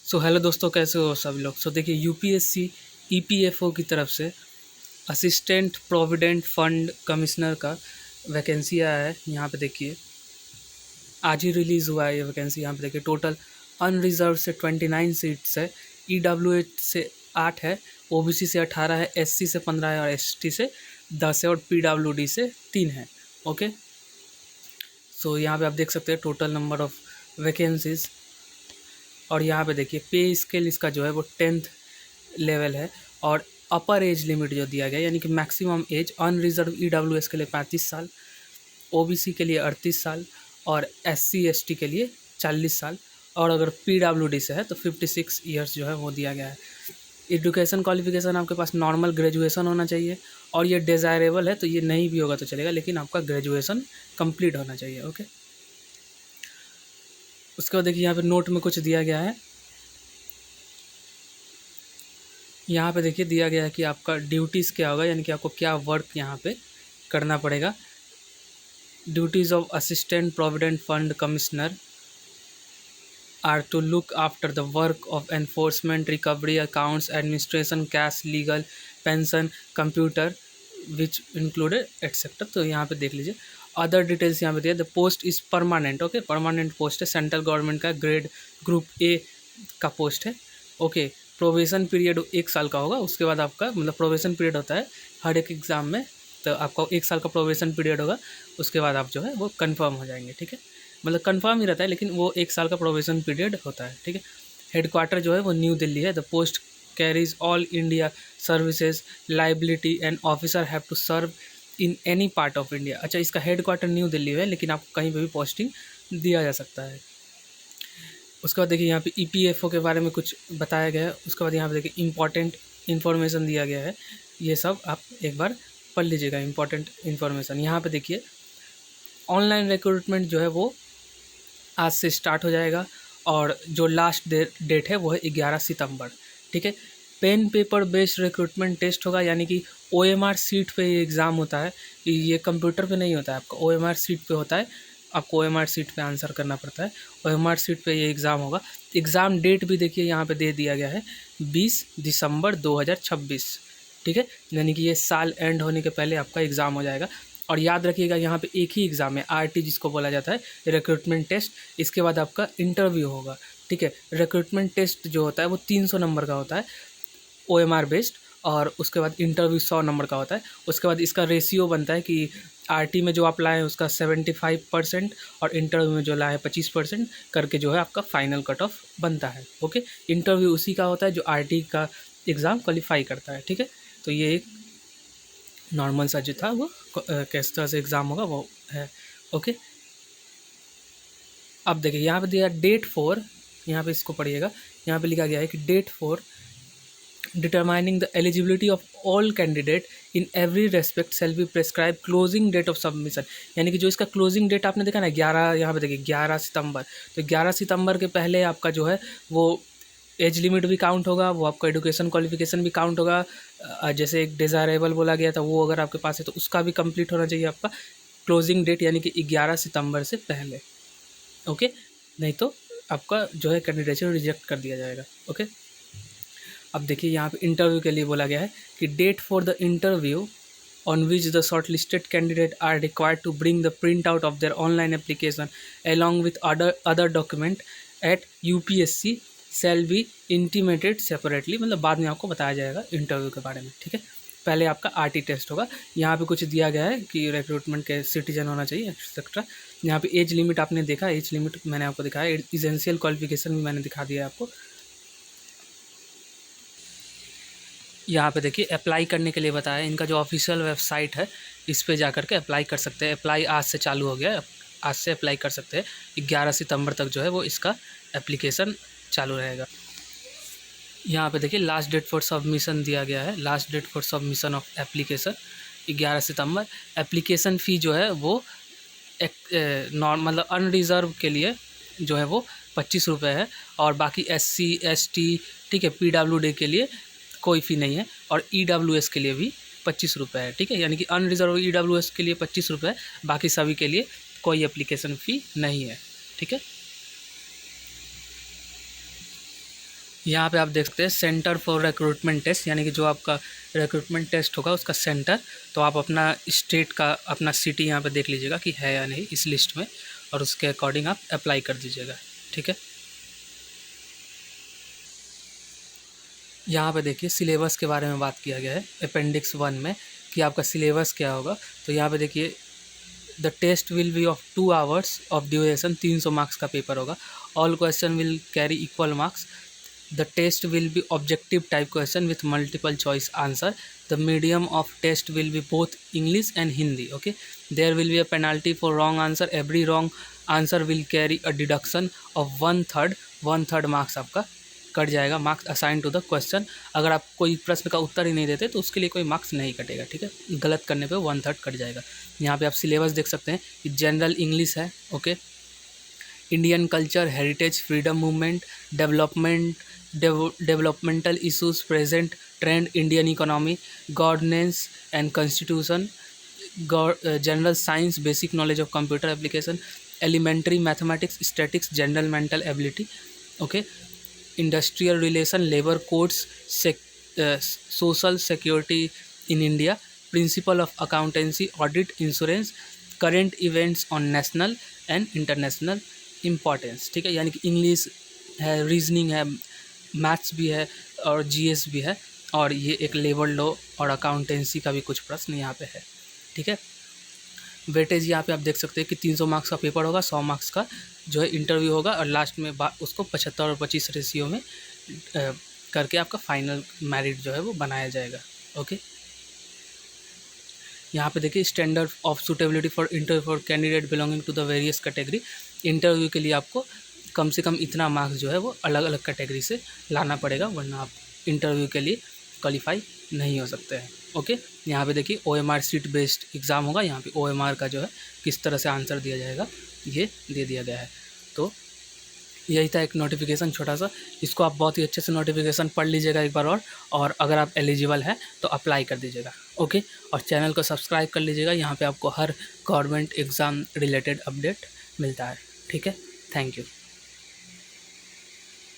So hello दोस्तों, कैसे हो सब लोग। देखिए, यूपीएससी ईपीएफओ की तरफ से असिस्टेंट प्रोविडेंट फंड कमिश्नर का वैकेंसी आया है। यहाँ पे देखिए, आज ही रिलीज़ हुआ है ये वैकेंसी। यहाँ पे देखिए, टोटल अनरिजर्व से 29 सीट्स है, ईडब्ल्यूएच से 8 है, ओबीसी से 18 है, एससी से 15 है और एसटी से 10 है और पीडब्ल्यूडी से 3 है। ओके, सो यहाँ पे आप देख सकते हैं टोटल नंबर ऑफ वैकेंसीज। और यहाँ पे देखिए, पे स्केल इसका जो है वो 10th लेवल है। और अपर एज लिमिट जो दिया गया है, यानी कि मैक्सिमम एज अनरिजर्व ईडब्ल्यूएस के लिए 35 साल, ओबीसी के लिए 38 साल और एससी एसटी के लिए 40 साल, और अगर पीडब्ल्यूडी से है तो 56 ईयर्स जो है वो दिया गया है। एजुकेशन क्वालिफिकेशन आपके पास नॉर्मल ग्रेजुएशन होना चाहिए, और ये डिज़ायरेबल है तो ये नहीं भी होगा तो चलेगा, लेकिन आपका ग्रेजुएशन कंप्लीट होना चाहिए। ओके, उसके बाद देखिए, यहाँ पे नोट में कुछ दिया गया है। यहाँ पे देखिए दिया गया है कि आपका ड्यूटीज़ क्या होगा, यानी कि आपको क्या वर्क यहाँ पे करना पड़ेगा। Duties of assistant provident fund commissioner are to look after the work of enforcement, recovery, accounts, administration, cash, legal, pension, computer which included etcetera. तो यहाँ पे देख लीजिए, अदर डिटेल्स यहाँ पे दिया। The post is permanent. Okay, permanent post है, central government का ग्रेड ग्रुप ए का पोस्ट है। ओके, प्रोबेशन पीरियड 1 साल का होगा। उसके बाद आपका मतलब प्रोबेशन पीरियड होता है हर एक एग्ज़ाम में, तो आपका 1 साल का प्रोबेशन पीरियड होगा। उसके बाद आप जो है वो कंफर्म हो जाएंगे। ठीक है, मतलब कंफर्म ही रहता है, लेकिन वो 1 साल का प्रोबेशन पीरियड होता है। ठीक है, हेडक्वार्टर जो है वो न्यू दिल्ली है। The post carries all India services liability and officer have to serve in any part of India. अच्छा, इसका हेडक्वार्टर न्यू दिल्ली है, लेकिन आपको कहीं पर भी पोस्टिंग दिया जा सकता है। उसके बाद देखिए, यहाँ पे ईपीएफओ के बारे में कुछ बताया गया है। उसके बाद यहाँ पे देखिए इंपॉर्टेंट इन्फॉर्मेशन दिया गया है। ये सब आप एक बार पढ़ लीजिएगा, इंपॉर्टेंट इन्फॉर्मेशन। यहाँ पे देखिए, ऑनलाइन रिक्रूटमेंट जो है वो आज से स्टार्ट हो जाएगा, और जो लास्ट डेट है वो है 11 सितंबर। ठीक है, pen paper based recruitment test होगा, यानी कि ओएमआर सीट पे ये एग्ज़ाम होता है। ये कंप्यूटर पे नहीं होता है, आपका ओएमआर सीट पे होता है। आपको ओएमआर सीट पे आंसर करना पड़ता है। ओएमआर सीट पे ये एग्ज़ाम होगा। एग्ज़ाम डेट भी देखिए यहाँ पे दे दिया गया है, 20 दिसंबर 2026। ठीक है, यानी कि ये साल एंड होने के पहले आपका एग्ज़ाम हो जाएगा। और याद रखिएगा, यहाँ पे एक ही एग्ज़ाम है, आरटी जिसको बोला जाता है, रिक्रूटमेंट टेस्ट। इसके बाद आपका इंटरव्यू होगा। ठीक है, रिक्रूटमेंट टेस्ट जो होता है वो 300 नंबर का होता है, ओएमआर बेस्ड। और उसके बाद इंटरव्यू 100 नंबर का होता है। उसके बाद इसका रेशियो बनता है कि आरटी में जो आप लाए हैं उसका 75% और इंटरव्यू में जो लाए हैं 25% करके जो है आपका फाइनल कट ऑफ बनता है। ओके, इंटरव्यू उसी का होता है जो आरटी का एग्ज़ाम क्वालिफाई करता है। ठीक है, तो ये एक नॉर्मल सा जो था वो किस तरह से एग्ज़ाम होगा वो है। ओके, अब देखिए यहाँ पे दिया डेट फॉर, यहाँ पे इसको पढ़िएगा। यहाँ पे लिखा गया है कि date for determining the eligibility of all candidate in every respect shall be prescribed closing date of submission। यानी कि जो इसका क्लोजिंग डेट आपने देखा ना 11, यहाँ पे देखिए 11 सितंबर, तो 11 सितंबर के पहले आपका जो है वो एज लिमिट भी काउंट होगा, वो आपका एजुकेशन क्वालिफिकेशन भी काउंट होगा। जैसे एक डिज़ायरेबल बोला गया था, वो अगर आपके पास है तो उसका भी कंप्लीट होना चाहिए आपका क्लोजिंग डेट, यानी कि 11 सितंबर से पहले। ओके, नहीं तो आपका जो है कैंडिडेचर रिजेक्ट कर दिया जाएगा। ओके, अब देखिए यहाँ पे इंटरव्यू के लिए बोला गया है कि date for the interview on which the short listed candidate are required to bring the print out of their online application along with other document at UPSC shall be intimated separately. मतलब बाद में आपको बताया जाएगा interview के बारे में। ठीक है, पहले आपका आरटी टेस्ट होगा। यहाँ पे कुछ दिया गया है कि रिक्रूटमेंट के सिटीजन होना चाहिए एक्सेट्रा। यहाँ पे एज लिमिट आपने देखा, एज लिमिट मैंने आपको दिखाया, एसेंशियल क्वालिफिकेशन भी मैंने दिखा दिया आपको। यहाँ पे देखिए अप्लाई करने के लिए बताया, इनका जो ऑफिशियल वेबसाइट है इस पे जा कर के अप्लाई कर सकते हैं। अप्लाई आज से चालू हो गया है, आज से अप्लाई कर सकते हैं। 11 सितंबर तक जो है वो इसका एप्लीकेशन चालू रहेगा। यहाँ पे देखिए लास्ट डेट फॉर सबमिशन दिया गया है, last date for submission of application 11 सितंबर। एप्लीकेशन फ़ी जो है वो एक मतलब अनरिज़र्व के लिए जो है वो 25 रुपये है, और बाकी SC ST ठीक है PWD के लिए कोई फ़ी नहीं है, और EWS के लिए भी 25 रुपये है। ठीक है, यानी कि अनरिजर्व EWS के लिए 25 रुपये है, बाकी सभी के लिए कोई एप्लीकेशन फ़ी नहीं है। ठीक है, यहाँ पे आप देख सकते हैं सेंटर फॉर रिक्रूटमेंट टेस्ट, यानी कि जो आपका रिक्रूटमेंट टेस्ट होगा उसका सेंटर। तो आप अपना स्टेट का अपना सिटी यहाँ पे देख लीजिएगा कि है या नहीं इस लिस्ट में, और उसके अकॉर्डिंग आप अप्लाई कर दीजिएगा। ठीक है, यहाँ पे देखिए सिलेबस के बारे में बात किया गया है अपेंडिक्स 1 में कि आपका सिलेबस क्या होगा। तो यहाँ पे देखिए the test will be of 2 hours of duration, 300 marks का पेपर होगा। All question will carry equal marks. The test will be objective type question with multiple choice answer. The medium of test will be both English and Hindi. Okay, there will be a penalty for wrong answer. Every wrong answer will carry a deduction of 1/3 marks आपका cut जाएगा। Marks assign to the question. अगर आप कोई प्रश्न का उत्तर ही नहीं देते तो उसके लिए कोई मार्क्स नहीं कटेगा। ठीक है, गलत करने पे 1/3 कट जाएगा। यहाँ पे आप सिलेबस देख सकते हैं कि जनरल इंग्लिश है। Okay, Indian culture, heritage, freedom movement, developmental issues, present trend, Indian economy, governance and constitution, general science, basic knowledge of computer application, elementary mathematics, statics, general mental ability. Okay, industrial relation, labour codes, social security in India, principle of accountancy, audit, insurance, current events on national and international importance. ठीक है, यानी कि English है, reasoning है, maths भी है और GS भी है, और ये एक लेबर लॉ और अकाउंटेंसी का भी कुछ प्रश्न यहाँ पे है। ठीक है, वेटेज यहाँ पे आप देख सकते हैं कि 300 मार्क्स का पेपर होगा, 100 मार्क्स का जो है इंटरव्यू होगा, और लास्ट में उसको 75 और 25 रेशियो में करके आपका फाइनल मेरिट जो है वो बनाया जाएगा। ओके, यहाँ पे देखिए standard of suitability for interview for candidate belonging to the various category. Interview के लिए आपको कम से कम इतना मार्क्स जो है वो अलग अलग कैटेगरी से लाना पड़ेगा, वरना आप इंटरव्यू के लिए क्वालिफाई नहीं हो सकते हैं। ओके, यहाँ पे देखिए OMR सीट बेस्ड एग्ज़ाम होगा। यहाँ पे OMR का जो है किस तरह से आंसर दिया जाएगा ये दे दिया गया है। तो यही था एक नोटिफिकेशन छोटा सा, इसको आप बहुत ही अच्छे से नोटिफिकेशन पढ़ लीजिएगा एक बार और अगर आप एलिजिबल हैं तो अप्लाई कर दीजिएगा। ओके, और चैनल को सब्सक्राइब कर लीजिएगा, यहाँ पे आपको हर गवर्नमेंट एग्ज़ाम रिलेटेड अपडेट मिलता है। ठीक है, थैंक यू।